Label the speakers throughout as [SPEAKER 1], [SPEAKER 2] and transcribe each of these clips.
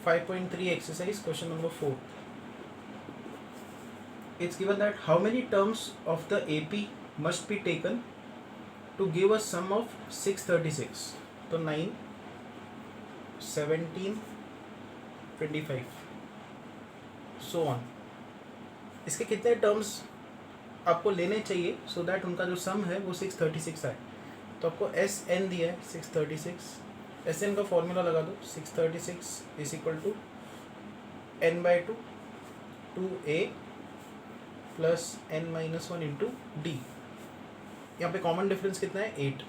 [SPEAKER 1] 5.3 exercise question number 4. It's given that how many terms of the AP must be taken to give a sum of 636. तो 9, 17, 25 so on. इसके कितने terms आपको लेने चाहिए so that उनका जो सम है वो 636 आए. तो आपको एस एन दिया है 636. एस एन का फॉर्मूला लगा दो. 636 is equal to n by two 2a plus n minus one into d. यहाँ पे कॉमन डिफरेंस कितना है 8.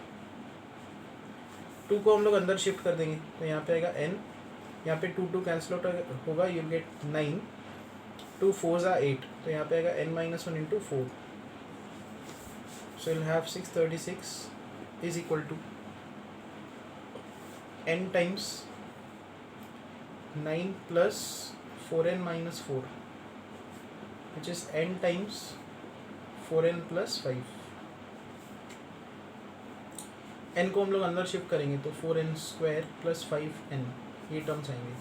[SPEAKER 1] 2 को हम लोग अंदर शिफ्ट कर देंगे तो यहाँ पे आएगा n. यहाँ पे 2 कैंसिल आउट होगा. You get 9. 2 4s are 8 तो यहाँ पे आएगा n minus one into 4. So you'll have 636 is equal to n times 9 plus 4n minus 4 which is n times 4n plus 5. n को हम लोग अंदर शिफ्ट करेंगे तो 4n स्क्वायर प्लस 5n ये टर्म्स आएंगे.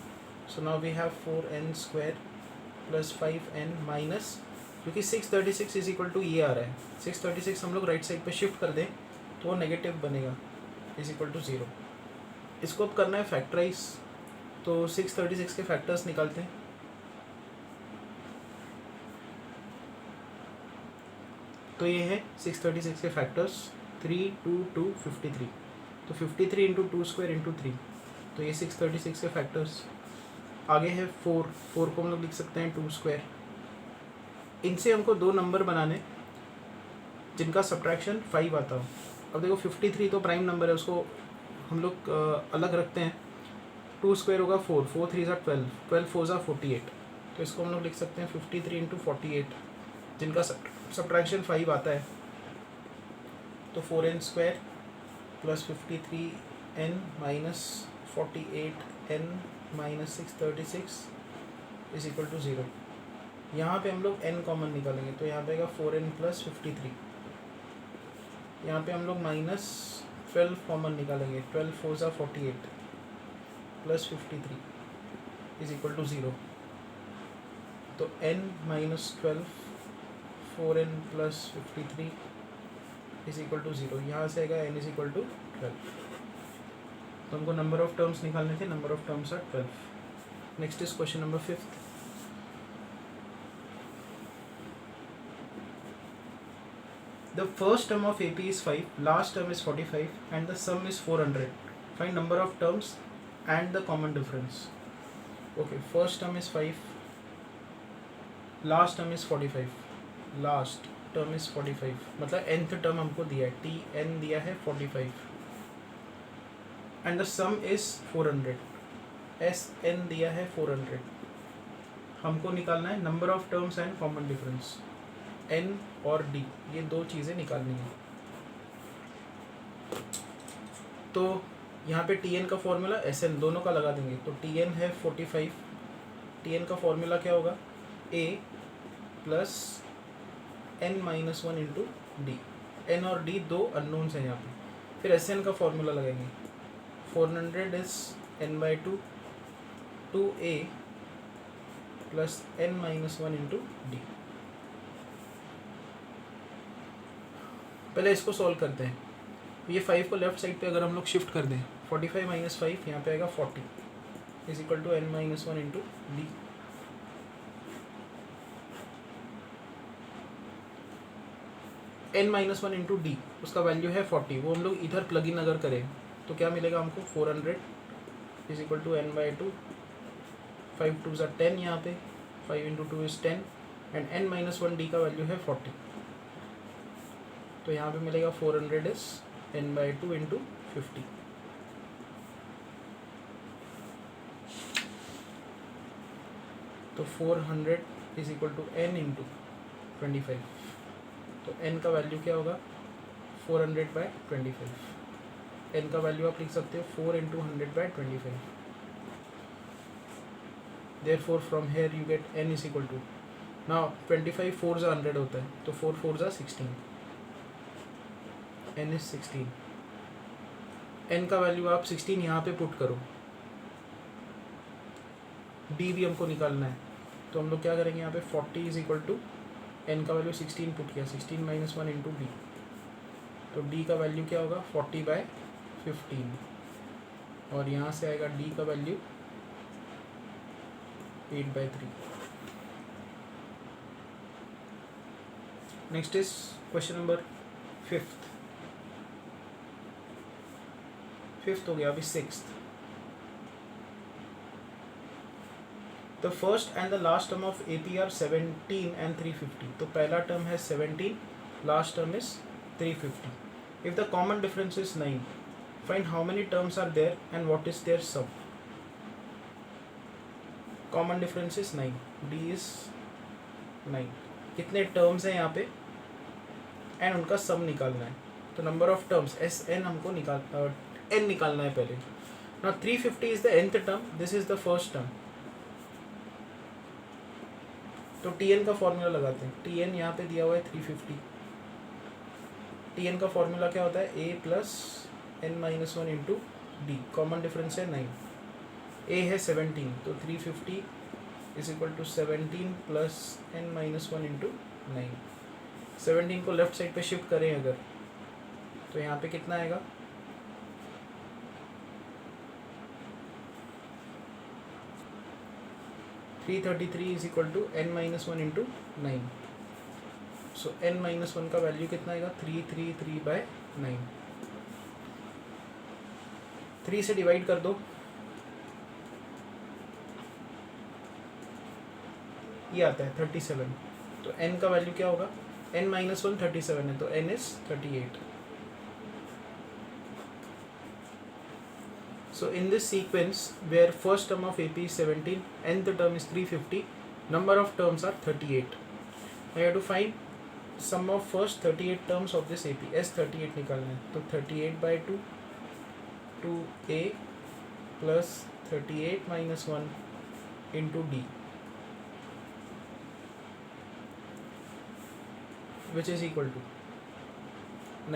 [SPEAKER 1] So now we have 4n square plus 5n minus, क्योंकि 636 is equal to ये आ रहा है. 636 हम लोग राइट साइड पे शिफ्ट कर दें तो वो नेगेटिव बनेगा इज इक्वल टू 0. इसको अब करना है फैक्टराइज. तो 636 के फैक्टर्स निकालते हैं. तो ये है 636 के फैक्टर्स 3 2 2 53. तो 53 इंटू 2 स्क्वायर इंटू 3. तो ये 636 के फैक्टर्स. आगे है 4 को हम लोग लिख सकते हैं 2 स्क्वायर. इनसे हमको दो नंबर बनाने जिनका सब्ट्रैक्शन 5 आता हो. अब देखो 53 तो प्राइम नंबर है, उसको हम लोग अलग रखते हैं. 2 स्क्वायर होगा 4, 4 3 ज़ा 12, 12 4 ज़ा 48. तो इसको हम लोग लिख सकते हैं 53 इंटू 48 जिनका सब्ट्रैक्शन 5 आता है. तो 4n square plus 53n minus 48n minus 636 is equal to 0. यहाँ पे हम लोग n कॉमन निकालेंगे तो यहाँ पे आएगा 4n प्लस 53. यहाँ पे हम लोग माइनस 12 कॉमन निकालेंगे. 12 4 ज़ा 48 प्लस 53 इज इक्वल टू 0. तो n minus 12 4n plus 53 is equal to 0. यहाँ से आएगा n इज इक्वल टू 12. तो हमको नंबर ऑफ टर्म्स निकालने थे. Number of terms are 12. Next is question number 5. The first term of AP is 5, last term is 45 and the sum is 400. Find number of terms and the common difference. Okay, first term is 5, last term is 45. Last term is 45. मतलब nth term हमको दिया है, Tn दिया है 45 and the sum is 400. Sn दिया है 400. हमको निकालना है number of terms and common difference. n और d ये दो चीज़ें निकालनी है. तो यहाँ पे tn का फॉर्मूला sn दोनों का लगा देंगे. तो tn है 45. tn का फॉर्मूला क्या होगा a plus n minus one into d. n और d दो अननोन्स हैं यहाँ पे. फिर sn का फॉर्मूला लगाएंगे. 400 is n by 2 2a plus n minus one into D. पहले इसको सॉल्व करते हैं. ये 5 को लेफ्ट साइड पे अगर हम लोग शिफ्ट कर दें 45 माइनस 5 यहाँ पे आएगा 40 is equal to n minus one into d. n minus one into d उसका वैल्यू है 40. वो हम लोग इधर प्लग इन अगर करें तो क्या मिलेगा हमको 400 is equal to n by 2. 5 2 ज़ा 10 यहाँ पे 5 into 2 is 10 and n minus one d का वैल्यू है 40. तो यहाँ पे मिलेगा 400 इज n बाई 2 इंटू 50. तो 400 is equal to n into 25. तो n का वैल्यू क्या होगा 400 बाई 25. n का वैल्यू आप लिख सकते हो 4 into 100 by 25. Therefore from here you get n is equal to, now 25 4 ज़ा 100 होता है तो 4 4 ज़ा 16. n is 16. n का वैल्यू आप 16 यहाँ पे पुट करो डी भी हमको निकालना है, तो हम लोग क्या करेंगे यहाँ पे 40 इज इक्वल टू एन का वैल्यू 16 पुट किया, 16 माइनस 1 इंटू डी, तो डी का वैल्यू क्या होगा 40/15, और यहाँ से आएगा डी का value 8/3। Next is question number fifth हो गया, अभी sixth. The first and the last term of A P R 17 and 350। तो पहला टर्म है 17, last term is 350। If the common difference is 9, find how many terms are there and what is their sum. Common difference is 9, d is 9। कितने terms हैं यहाँ पे and उनका सम निकालना है। तो number of terms s n हमको n निकालना है पहले। Now 350 is the nth term, this is the first term, तो टी एन का फॉर्मूला लगाते हैं। टी एन यहाँ पे दिया हुआ है 350। टी एन का फॉर्मूला क्या होता है, a plus n minus 1 into d, common difference है 9, ए है 17, तो 350 is equal to 17 plus n minus 1 into 9। 17 को लेफ्ट साइड पे शिफ्ट करें अगर, तो यहाँ पे कितना आएगा 333 is equal to n minus 1 into 9। So n minus 1 का वैल्यू कितना आएगा 333/9। 3 से डिवाइड कर दो, ये आता है 37, तो n का वैल्यू क्या होगा, n माइनस 1 37 है, तो n is 38। So in this sequence where first term of AP is 17, nth term is 350, number of terms are 38. Now you have to find sum of first 38 terms of this AP. S38 निकालना है, तो 38/2 2a plus 38 minus 1 into d, which is equal to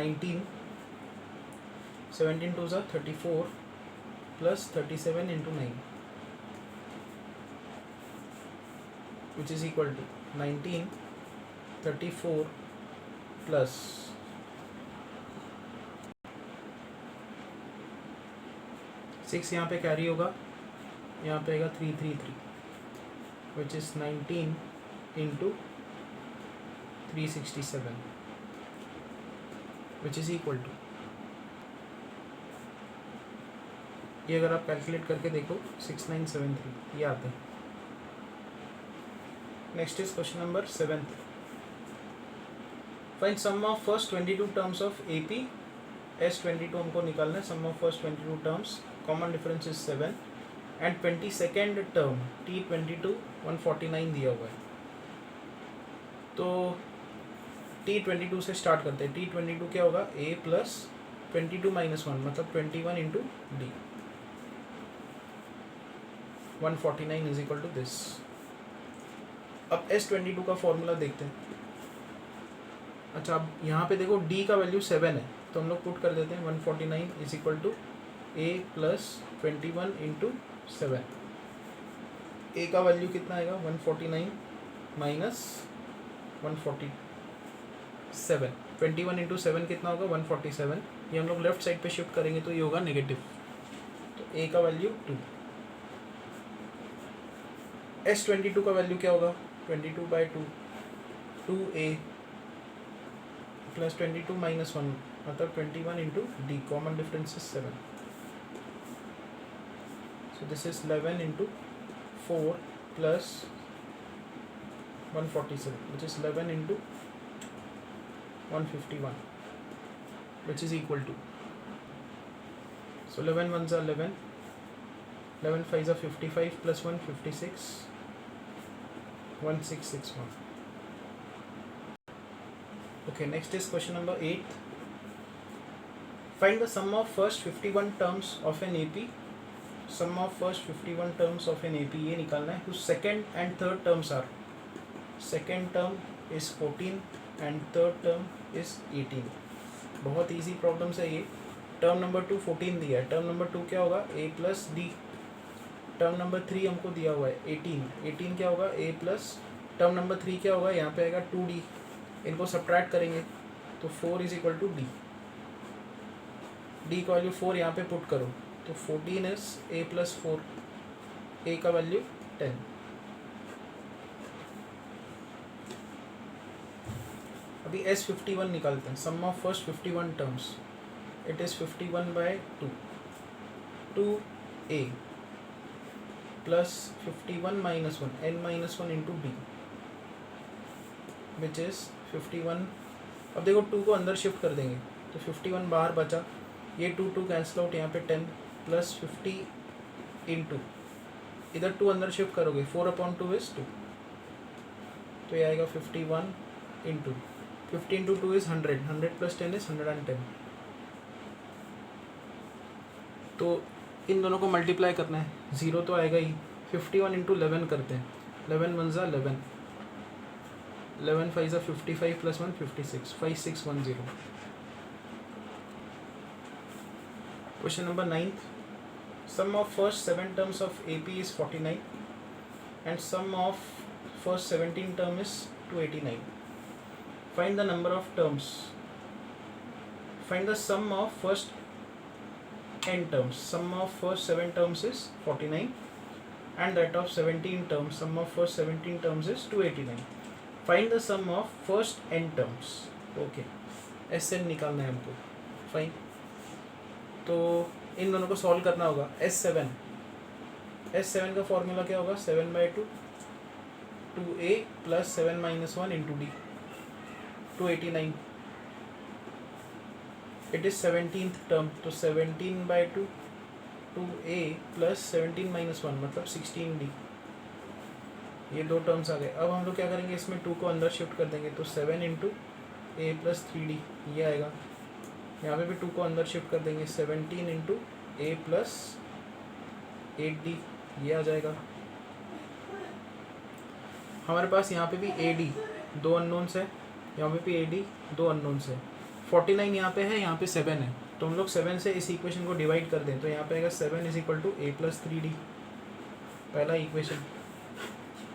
[SPEAKER 1] 19, 17 2s are 34 plus 37 into 9, which is equal to 19, 34 plus 6 यहाँ पे carry होगा, यहाँ पे आएगा 333, which is 19 into 367, which is equal to, ये अगर आप कैलकुलेट करके देखो 6973 ये आता है। Next is question number 7th। Find sum of first 22 terms of AP। S22 हमको निकालना है, sum of first 22 terms, common difference is 7, and 22nd term T22 149 दिया हुआ है। तो T22 से स्टार्ट करते हैं। T22 क्या होगा, A प्लस 22 माइनस 1 मतलब 21 into d, 149 is equal to this. अब S22 का फॉर्मूला देखते हैं। अच्छा, अब यहाँ पे देखो D का वैल्यू 7 है, तो हम लोग पुट कर देते हैं 149 is equal to A plus 21 into 7। A का वैल्यू कितना आएगा 149 माइनस 147, 21 इंटू 7 कितना होगा 147। ये हम लोग लेफ्ट साइड पे शिफ्ट करेंगे तो ये होगा नेगेटिव, तो A का वैल्यू 2। S22 का वैल्यू क्या होगा 22/2 2a प्लस 22 माइनस 1 मतलब 21 into d, common difference is 7, so this is 11 into 4 plus 147 which is 11 into 151 which is equal to, so 11 1s are 11, 11 5s are 55 plus 1 56, 1661. Okay, next is question number 8. Find the sum of first 51 terms of an AP. Sum of first 51 terms of an AP ये निकालना है, whose second and third terms are, second term is 14 and third term is 18. बहुत easy problems है ये। Term number 2 14 दिया है, term number 2 क्या होगा A plus D, term number 3 हमको दिया हुआ है 18 क्या होगा a प्लस टर्म नंबर 3 क्या होगा, यहाँ पे आएगा 2d, इनको सब्ट्रैक्ट करेंगे तो 4 इज इक्वल टू डी का वैल्यू 4 यहाँ पे पुट करो तो 14 इज a प्लस 4, a का वैल्यू 10। अभी S51 निकालते हैं, sum of first 51 terms, it is 51/2 2a plus 51 minus 1 n minus 1 into d which is 51। अब देखो 2 को अंदर शिफ्ट कर देंगे तो 51 बाहर बचा, ये 2 कैंसिल आउट, यहाँ पे 10 प्लस 50 इंटू इधर 2 अंदर शिफ्ट करोगे 4/2 इज 2, तो ये आएगा 51 into 50 into 2 is 100, 100 plus 10 is 110। तो इन दोनों को मल्टीप्लाई करना है, 0 तो आएगा ही। 51 इंटू 11 करते हैं, 11 1 ज़ा 11, 11 5 ज़ा 55 plus 1 56, 5610। Question number 9th, sum of first 7 terms of AP is 49 and sum of first 17 term is 289. Find the number of terms. Find the sum of first n terms. Sum of first 7 terms is 49 and that of 17 terms. Sum of first 17 terms is 289. Find the sum of first n terms. Okay. Sn निकालना है हमको. Fine. तो इन दोनों को solve करना होगा. S7 का formula क्या होगा, 7/2 2a plus 7 minus 1 into D 289. It is 17th term, तो 17/2 2a प्लस 17 माइनस 1 मतलब 16d, ये दो टर्म्स आ गए। अब हम लोग क्या करेंगे, इसमें 2 को अंदर शिफ्ट कर देंगे तो 7 इंटू a प्लस 3d ये आएगा। यहाँ पे भी 2 को अंदर शिफ्ट कर देंगे, 17 इंटू a प्लस 8d ये आ जाएगा। हमारे पास यहाँ पे भी ad 2 अननोन्स है, यहाँ पे भी ad 2 अननोन्स है। 49 यहाँ पे है, यहाँ पे 7 है, तो हम लोग 7 से इस इक्वेशन को डिवाइड कर दें तो यहाँ पे आएगा 7 is equal to a plus 3d, पहला इक्वेशन।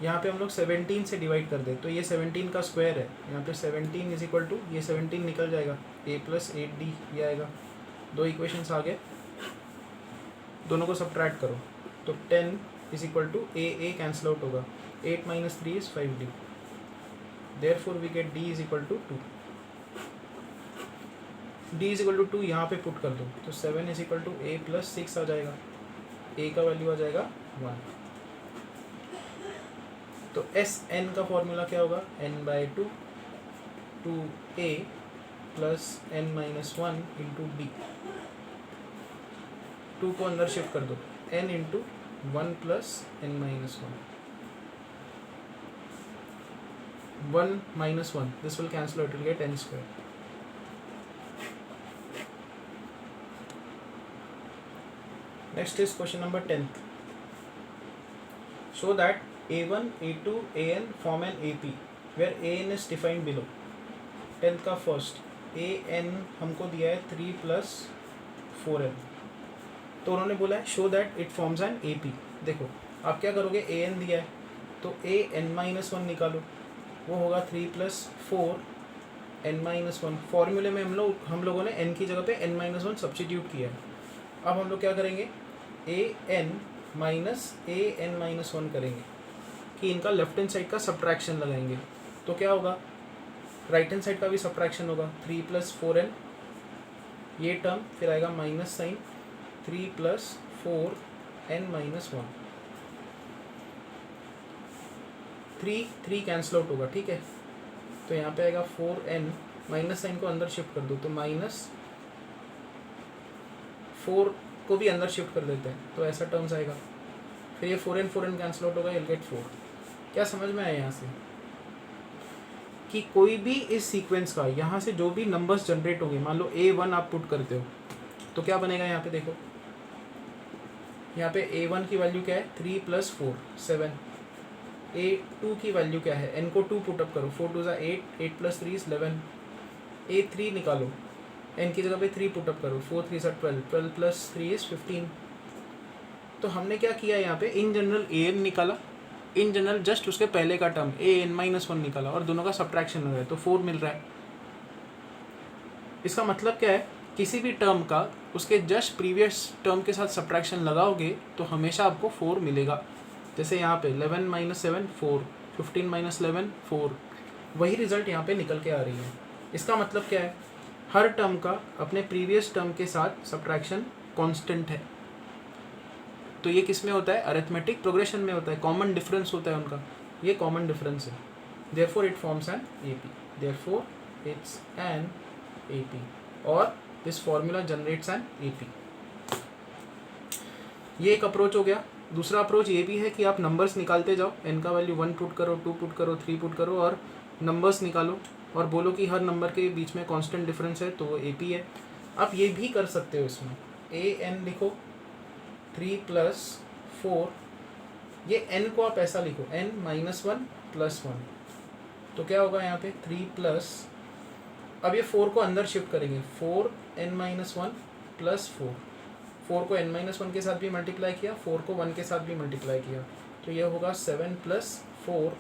[SPEAKER 1] यहाँ पे हम लोग 17 से डिवाइड कर दें तो ये 17 का स्क्वायर है, यहाँ पे 17 इज इक्वल टू ये 17 निकल जाएगा a प्लस 8d ये आएगा। दो इक्वेशंस आ गए, दोनों को सब्ट्रैक्ट करो तो 10 is equal to a cancel out होगा, 8 minus 3 is 5d, therefore we get d is equal to 2. d is equal to 2 यहाँ पे पुट कर दो तो 7 is equal to a plus 6 आ जाएगा, a का वैल्यू आ जाएगा 1। तो Sn का फॉर्मूला क्या होगा, n/2 2a plus n minus 1 into D, 2 को अंदर शिफ्ट कर दो, n into 1 plus n minus 1 minus 1, this will cancel out, it will get n square. Next is question number 10th. Show that a1 a2 an form an AP where an is defined below. 10th का first an हमको दिया है 3 plus 4n, तो उन्होंने बोला है show that it forms N AP। देखो आप क्या करोगे, an दिया है तो an माइनस 1 निकालो, वो होगा 3 प्लस 4 n माइनस 1। फॉर्मूले में हम लोगों ने n की जगह पे n माइनस 1 सब्स्टिट्यूट किया है। अब हम लोग क्या करेंगे, an माइनस an माइनस 1 करेंगे कि इनका लेफ्ट हैंड साइड का सब्ट्रैक्शन लगाएंगे, तो क्या होगा, राइट हैंड साइड का भी सब्ट्रैक्शन होगा, 3 प्लस 4n ये टर्म, फिर आएगा minus sign 3 plus 4n minus 1, 3 cancel out होगा, ठीक है। तो यहाँ पे आएगा 4n, माइनस साइन को अंदर शिफ्ट कर दो तो माइनस 4 को भी अंदर शिफ्ट कर देते हैं तो ऐसा टर्म्स आएगा, फिर ये 4n कैंसिल आउट होगा, you'll get 4। क्या समझ में आया यहाँ से कि कोई भी इस सीक्वेंस का यहाँ से जो भी नंबर्स जनरेट होंगे, मान लो a1 आप पुट करते हो तो क्या बनेगा, यहाँ पे देखो, यहाँ पे a1 की वैल्यू क्या है, 3 प्लस 4 7, a2 की वैल्यू क्या है, n को 2 पुटअप करो, 4 2 8, 8 प्लस 3 11, a3 निकालो, n की जगह पे 3 पुटअप करो, 4 3 12, 12 प्लस 3 इज 15, तो हमने क्या किया यहाँ पे, इन जनरल ए एन निकाला, इन जनरल जस्ट उसके पहले का टर्म ए एन माइनस वन निकाला और दोनों का सब्ट्रैक्शन हो रहा है तो 4 मिल रहा है। इसका मतलब क्या है, किसी भी टर्म का उसके जस्ट प्रीवियस टर्म के साथ सब्ट्रैक्शन लगाओगे तो हमेशा आपको 4 मिलेगा। जैसे यहाँ पे 11 माइनस 7 4, 15 माइनस 11 4, वही रिजल्ट यहाँ पे निकल के आ रही है। इसका मतलब क्या है, हर टर्म का अपने प्रीवियस टर्म के साथ सब्ट्रैक्शन कांस्टेंट है। तो ये किस में होता है, अरिथमेटिक प्रोग्रेशन में होता है, कॉमन डिफरेंस होता है उनका, ये कॉमन डिफरेंस है। Therefore it forms an AP, therefore it's an AP, और this formula generates an AP. ये एक अप्रोच हो गया। दूसरा अप्रोच ये भी है कि आप नंबर्स निकालते जाओ, n का वैल्यू 1 पुट करो, 2 पुट करो, 3 पुट करो और नंबर्स निकालो और बोलो कि हर नंबर के बीच में कांस्टेंट डिफरेंस है तो वो एपी है। आप ये भी कर सकते हो, इसमें ए एन लिखो 3 प्लस 4, ये n को आप ऐसा लिखो n माइनस 1 प्लस 1, तो क्या होगा यहाँ पे 3 प्लस, अब ये 4 को अंदर शिफ्ट करेंगे, 4 n माइनस 1 प्लस 4, 4 को n माइनस 1 के साथ भी मल्टीप्लाई किया, 4 को 1 के साथ भी मल्टीप्लाई किया, तो ये होगा 7 प्लस 4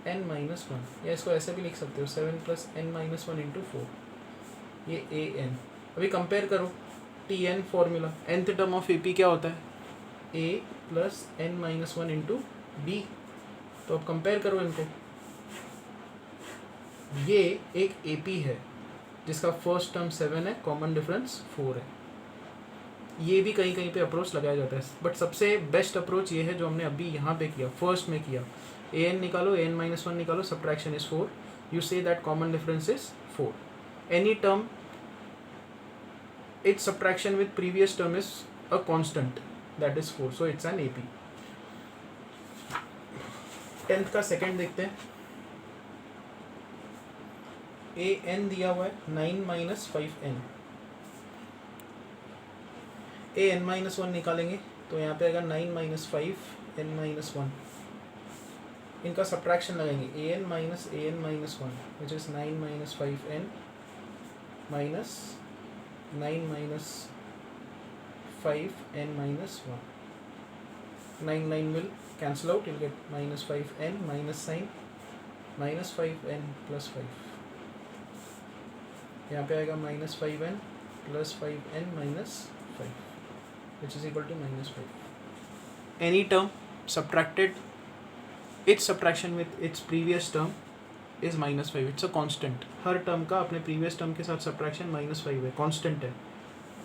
[SPEAKER 1] n माइनस 1, या इसको ऐसे भी लिख सकते हो 7 प्लस n माइनस 1 इंटू 4, ये ए एन। अभी कंपेयर करो t n formula, nth term of A P क्या होता है, a plus n minus 1 into b, तो अब कंपेयर करो इनको, ये एक ए पी है जिसका फर्स्ट टर्म 7 है, कॉमन डिफरेंस 4 है। ये भी कहीं कहीं पे अप्रोच लगाया जाता है, बट सबसे बेस्ट अप्रोच ये है जो हमने अभी यहाँ पे किया, फर्स्ट में किया, ए एन निकालो, ए एन माइनस 1 निकालो, subtraction is 4, you say that common difference is 4, any term its subtraction with previous term is a constant, that is 4, so it's an AP। 10th का सेकेंड देखते हैं, A N दिया हुआ है 9 minus 5n, ए n minus 1 निकालेंगे तो यहाँ पे आएगा 9 माइनस 5 n माइनस 1, इनका सब्ट्रैक्शन लगाएंगे, a n minus 1 which is 9 minus 5n minus 9 minus 5 n minus 1, 9 will cancel out, you'll get minus 5n minus sign minus 5n plus 5, यहाँ पे आएगा minus 5n plus 5n minus 5 which is equal to minus 5। Any term subtracted, its subtraction with its previous term is minus 5, it's a constant, her term का अपने previous term के साथ subtraction minus 5 है, constant है,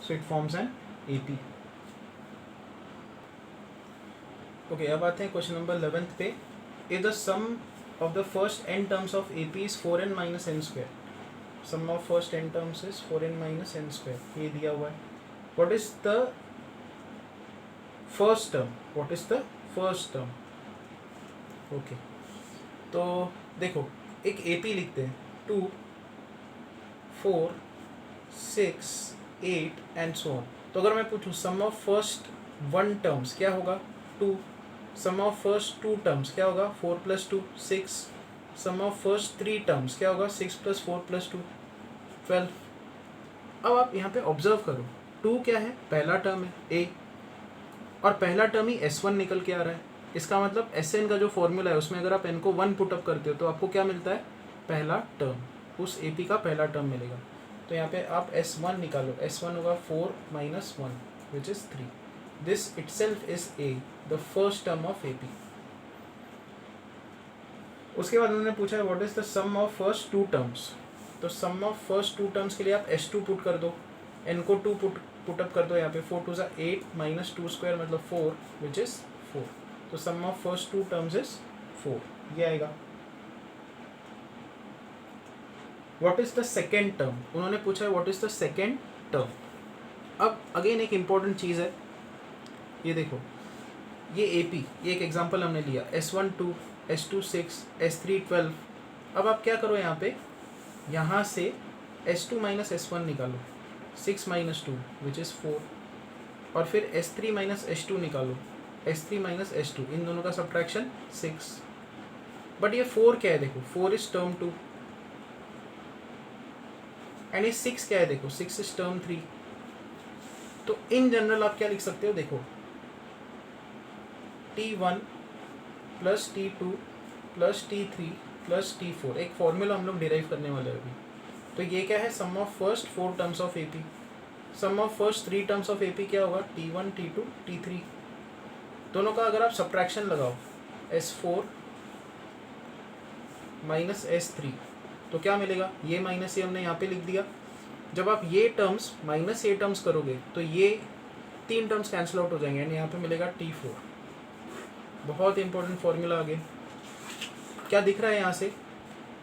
[SPEAKER 1] so it forms an A P. Okay, अब आते हैं question number 11th पे, is the sum of the first n terms of A P is 4n minus n square, sum of first n terms is 4n minus n square, ये दिया हुआ है। What is the first term, what is the first term, okay, तो देखो एक AP लिखते हैं 2 4 6 8 and so on. तो अगर मैं पूछूं सम ऑफ फर्स्ट 1 टर्म्स क्या होगा 2, सम ऑफ फर्स्ट 2 टर्म्स क्या होगा 4 plus 2 6, sum of first 3 terms क्या होगा 6 प्लस 4 प्लस 2 12। अब आप यहाँ पे ऑब्जर्व करो, 2 क्या है, पहला टर्म है A, और पहला टर्म ही S1 निकल के आ रहा है, इसका मतलब Sn का जो फॉर्मूला है उसमें अगर आप n को 1 पुटअप करते हो तो आपको क्या मिलता है, पहला टर्म, उस AP का पहला टर्म मिलेगा। तो यहाँ पे आप S1 निकालो, S1 होगा 4 minus 1 which is 3, this itself is A, the first term of AP। उसके बाद उन्होंने पूछा है what is the sum of first 2 terms, तो सम ऑफ फर्स्ट 2 टर्म्स के लिए आप S2 पुट कर दो, n को 2 पुटअप कर दो, यहाँ पे 4 2 8 माइनस 2 स्क्वायर मतलब 4 विच इज 4, तो sum of first 2 terms is 4, ये आएगा। What is the second term, उन्होंने पूछा है what is the second term. अब अगेन एक इंपॉर्टेंट चीज़ है, ये देखो, ये AP, ये एक एग्जांपल हमने लिया, S1 2 S2 6 S3 12। अब आप क्या करो, यहाँ पे यहाँ से S2 माइनस S1 निकालो, 6 माइनस 2 विच इज़ 4, और फिर S3 माइनस S2 निकालो, S3 माइनस S2, इन दोनों का सब्ट्रैक्शन 6, बट ये 4 क्या है, देखो 4 इज टर्म 2, एंड ये 6 क्या है, देखो 6 इज टर्म 3। तो इन जनरल आप क्या लिख सकते हो, देखो T1 plus T2 plus T3 plus T4, एक फॉर्मूला हम लोग डिराइव करने वाले हैं अभी। तो ये क्या है, sum of first 4 terms of AP। Sum of first 3 terms of AP क्या होगा, T1 T2 T3। दोनों का अगर आप सब्ट्रैक्शन लगाओ, S4 माइनस S3, तो क्या मिलेगा, ये माइनस ये हमने यहाँ पे लिख दिया। जब आप ये टर्म्स माइनस ये टर्म्स करोगे तो ये 3 टर्म्स कैंसिल आउट हो जाएंगे एंड यहाँ पे मिलेगा T4। बहुत इंपॉर्टेंट फॉर्मूला आगे क्या दिख रहा है यहाँ से,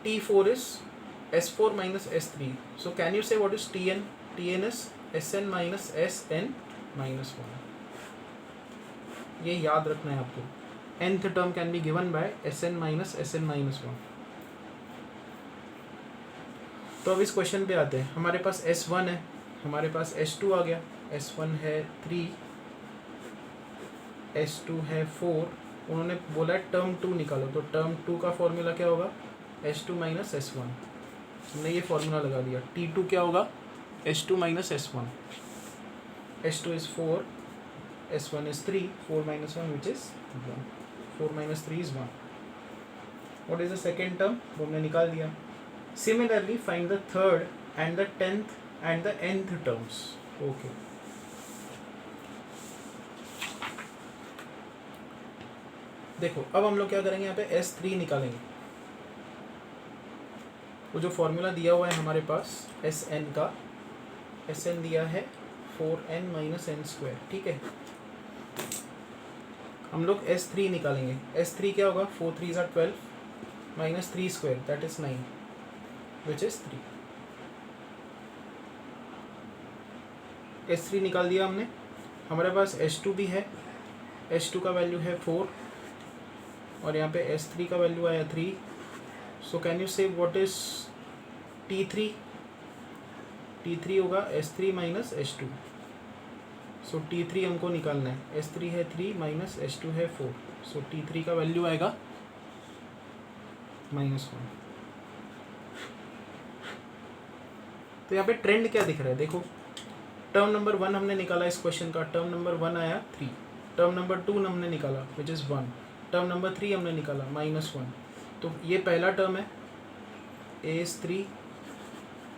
[SPEAKER 1] T4 is S4 minus S3। So can you say what is Tn? Tn is Sn minus Sn minus 1। ये याद रखना है आपको, nth term can be given by Sn minus Sn minus 1। तो अब इस क्वेश्चन पे आते हैं। हमारे पास S1 है, हमारे पास S2 आ गया। S1 है 3, S2 है 4। उन्होंने बोला है टर्म 2 निकालो, तो टर्म 2 का फॉर्मूला क्या होगा, S2 माइनस S1। हमने ये फॉर्मूला लगा दिया। T2 क्या होगा, S2 minus S1। S2 is 4, S1 is 3, 4 minus 1 which is 1, 4 minus 3 is 1। What is the second term, वो हमने निकाल दिया। Similarly, find the third and the 10th and the nth terms. Okay. देखो अब हम लोग क्या करेंगे, यहाँ पे S3 निकालेंगे। वो जो फॉर्मूला दिया हुआ है हमारे पास Sn का, Sn दिया है 4n माइनस n स्क्वायर, ठीक है। हम लोग S3 निकालेंगे। S3 क्या होगा, 4 3 ज़ा 12 minus 3 square that is 9 which is 3। S3 निकाल दिया हमने। हमारे पास S2 भी है, S2 का वैल्यू है 4 और यहाँ पे S3 का वैल्यू आया 3। सो can you say what is T3? T3 होगा S3 माइनस S2। सो T3 हमको निकालना है। S3 है 3 माइनस S2 है 4। सो T3 का वैल्यू आएगा -1। तो यहाँ पे ट्रेंड क्या दिख रहा है, देखो टर्म नंबर 1 हमने निकाला इस क्वेश्चन का, टर्म नंबर 1 आया 3, टर्म नंबर 2 हमने निकाला विच इज़ 1, टर्म नंबर 3 हमने निकाला -1। तो ये पहला टर्म है, a इज 3,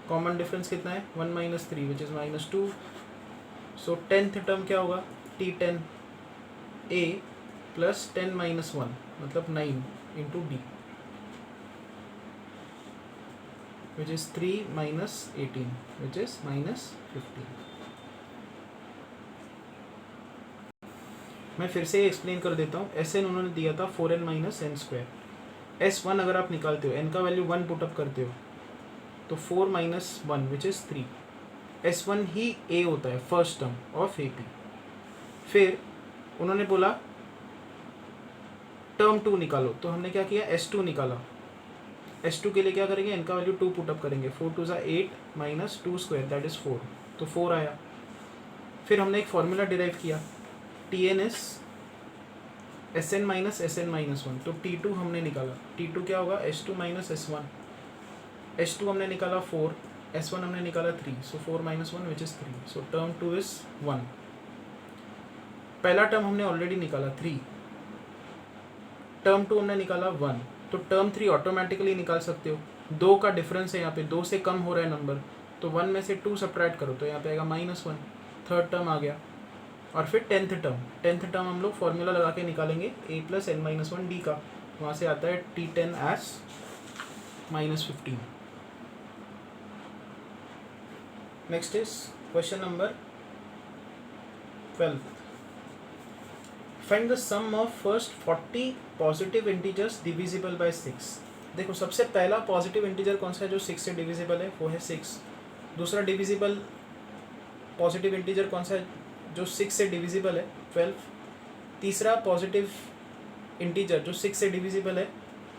[SPEAKER 1] कॉमन डिफरेंस कितना है 1 minus 3 which is -2। So 10th term क्या होगा, T10 a प्लस 10 माइनस 1 मतलब 9 into d which is 3 minus 18 which is minus 15। मैं फिर से एक्सप्लेन कर देता हूँ। Sn उन्होंने दिया था 4n minus n square. S1 अगर आप निकालते हो, n का वैल्यू 1 पुटअप करते हो तो 4 minus 1 which is 3। S1 he a होता है फर्स्ट टर्म ऑफ AP। फिर उन्होंने बोला टर्म 2 निकालो, तो हमने क्या किया, S2 निकाला। S2 के लिए क्या करेंगे, इनका वैल्यू 2 पुटअप करेंगे, 4 2 ज़ा 8 माइनस 2 स्क्वायर दैट इज़ 4, तो 4 आया। फिर हमने एक फॉर्मूला डिराइव किया, Tn is Sn minus Sn minus 1, तो T2 हमने निकाला। T2 क्या होगा, S2 माइनस S1। S2 हमने निकाला 4, S1 हमने निकाला 3, सो 4 minus 1 which is 3। So term 2 is 1। पहला टर्म हमने ऑलरेडी निकाला 3, टर्म 2 हमने निकाला 1, तो टर्म 3 ऑटोमेटिकली निकाल सकते हो। 2 का डिफरेंस है यहाँ पे, 2 से कम हो रहा है नंबर, तो 1 में से 2 सब्ट्रैक्ट करो तो यहाँ पे आएगा -1। थर्ड टर्म आ गया। और फिर 10th टर्म हम लोग फॉर्मूला लगा के निकालेंगे a plus n minus 1 d का, वहाँ से आता है T10 is -15। Next is question number 12। Find the sum of first 40 positive integers divisible by 6। देखो सबसे पहला पॉजिटिव इंटीजर कौन सा है जो 6 से डिविजिबल है, वो है 6। दूसरा डिविजिबल पॉजिटिव इंटीजर कौन सा है जो 6 से डिविजिबल है, 12। तीसरा पॉजिटिव इंटीजर जो 6 से डिविजिबल है,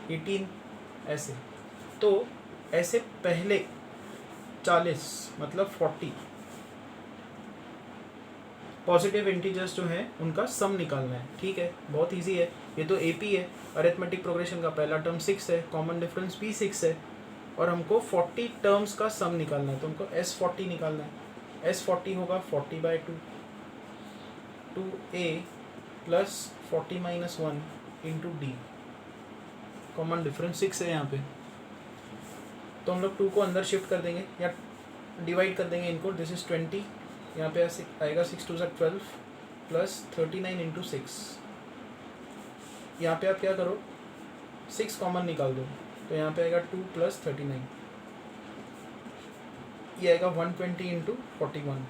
[SPEAKER 1] 18। ऐसे तो ऐसे पहले 40 मतलब 40 पॉजिटिव इंटीजर्स जो है उनका सम निकालना है। ठीक है, बहुत इजी है, ये तो AP है, अरिथमेटिक प्रोग्रेशन का पहला टर्म 6 है, कॉमन डिफरेंस भी 6 है, और हमको 40 टर्म्स का सम निकालना है, तो हमको S40 निकालना है। S40 होगा 40/2, 2a plus 40 minus 1 into d, common difference 6 है यहाँ पे, तो हम लोग 2 को अंदर शिफ्ट कर देंगे या डिवाइड कर देंगे इनको। दिस इज 20, यहाँ पे आएगा 6 2 12 प्लस 39 इंटू 6। यहाँ पे आप क्या करो, 6 कॉमन निकाल दो, तो यहाँ पे आएगा 2 प्लस 39, ये आएगा 120 इंटू 41,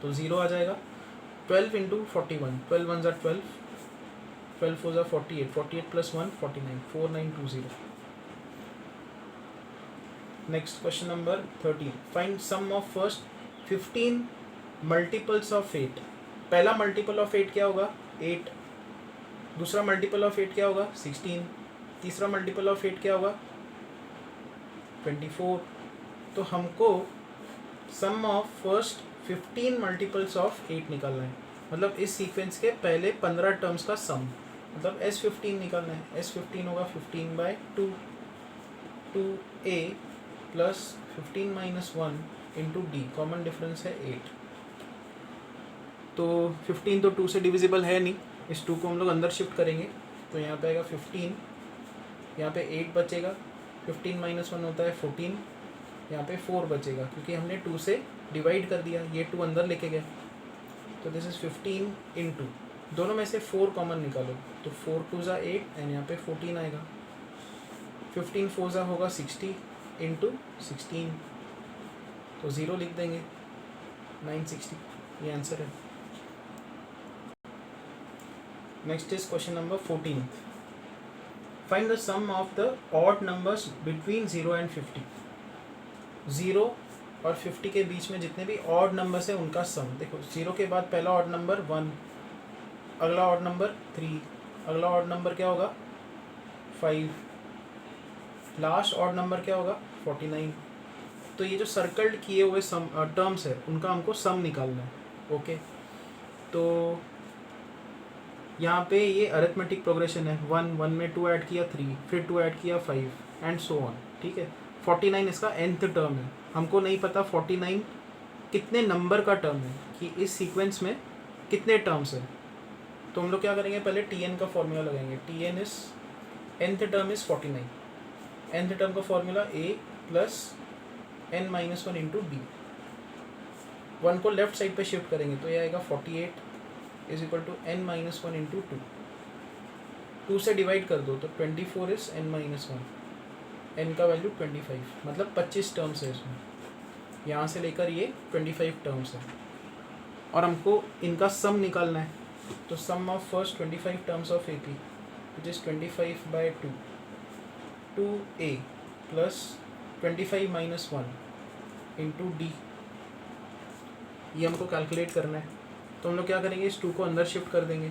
[SPEAKER 1] तो 0 आ जाएगा। 12 इंटू 41, 12 1 ज़ा 12, 12 4 ज़ा 48, 48 plus 1 49, 4920। Next question number 13, find sum of first 15 multiples of 8। पहला मल्टीपल ऑफ 8 क्या होगा, 8। दूसरा मल्टीपल ऑफ 8 क्या होगा, 16। तीसरा मल्टीपल ऑफ 8 क्या होगा, 24। तो हमको सम ऑफ फर्स्ट 15 मल्टीपल्स ऑफ 8 निकालना है, मतलब इस सीक्वेंस के पहले 15 टर्म्स का सम, मतलब S15 निकालना है। S15 होगा 15/2, 2a plus 15 minus 1 into d, common difference है 8। तो 15 तो 2 से डिविजिबल है नहीं, इस 2 को हम लोग अंदर शिफ्ट करेंगे, तो यहाँ पे आएगा 15, यहाँ पे 8 बचेगा, 15 माइनस 1 होता है 14, यहाँ पे 4 बचेगा क्योंकि हमने 2 से डिवाइड कर दिया, ये 2 अंदर लेके गए। तो दिस इज 15 इंटू, दोनों में से 4 कॉमन निकालो, तो 4 2 ज़ा 8 एंड यहाँ पे 14 आएगा। 15 4 ज़ा होगा 60 इंटू 16, तो 0 लिख देंगे, 960, ये आंसर है। Next is question number 14, find the sum of the odd numbers between 0 and 50। 0 और 50 के बीच में जितने भी ऑड नंबर्स हैं उनका सम। देखो 0 के बाद पहला ऑड नंबर 1, अगला ऑड नंबर 3, अगला ऑड नंबर क्या होगा 5, लास्ट ऑड नंबर क्या होगा 49। तो ये जो सर्कल्ड किए हुए सम टर्म्स है उनका हमको सम निकालना है। ओके, तो यहाँ पे ये अरिथमेटिक प्रोग्रेशन है, 1 1 में 2 ऐड किया 3, फिर 2 ऐड किया 5 एंड सो ऑन। ठीक है, 49 इसका nth टर्म है। हमको नहीं पता 49 कितने नंबर का टर्म है, कि इस सीक्वेंस में कितने टर्म्स है। तो हम लोग क्या करेंगे, पहले tn का फॉर्मूला लगाएंगे। tn is nth term is 49, nth term का formula a plus n minus 1 into d. 1 को लेफ्ट साइड पे शिफ्ट करेंगे तो ये आएगा 48 is equal to n minus 1 into 2। 2 से डिवाइड कर दो तो 24 इज n माइनस 1, n का वैल्यू 25, मतलब 25 टर्म्स है इसमें। यहाँ से लेकर ये 25 टर्म्स है और हमको इनका सम निकालना है। तो sum of first 25 terms of AP which is 25/2, 2a plus 25 minus 1 into d, ये हमको कैलकुलेट करना है। तो हम लोग क्या करेंगे, इस 2 को अंदर शिफ्ट कर देंगे,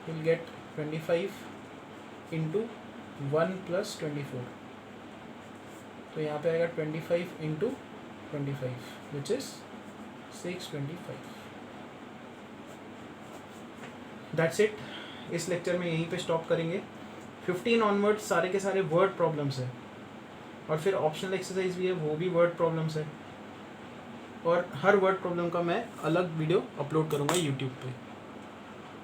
[SPEAKER 1] विल गेट 25 इंटू 1 प्लस 24, तो यहाँ पे आएगा 25 into 25 which is 625। That's it, इस लेक्चर में यहीं पे स्टॉप करेंगे। 15 ऑनवर्ड सारे के सारे वर्ड प्रॉब्लम्स है और फिर ऑप्शनल एक्सरसाइज भी है, वो भी वर्ड प्रॉब्लम्स है, और हर वर्ड प्रॉब्लम का मैं अलग वीडियो अपलोड करूँगा यूट्यूब पे।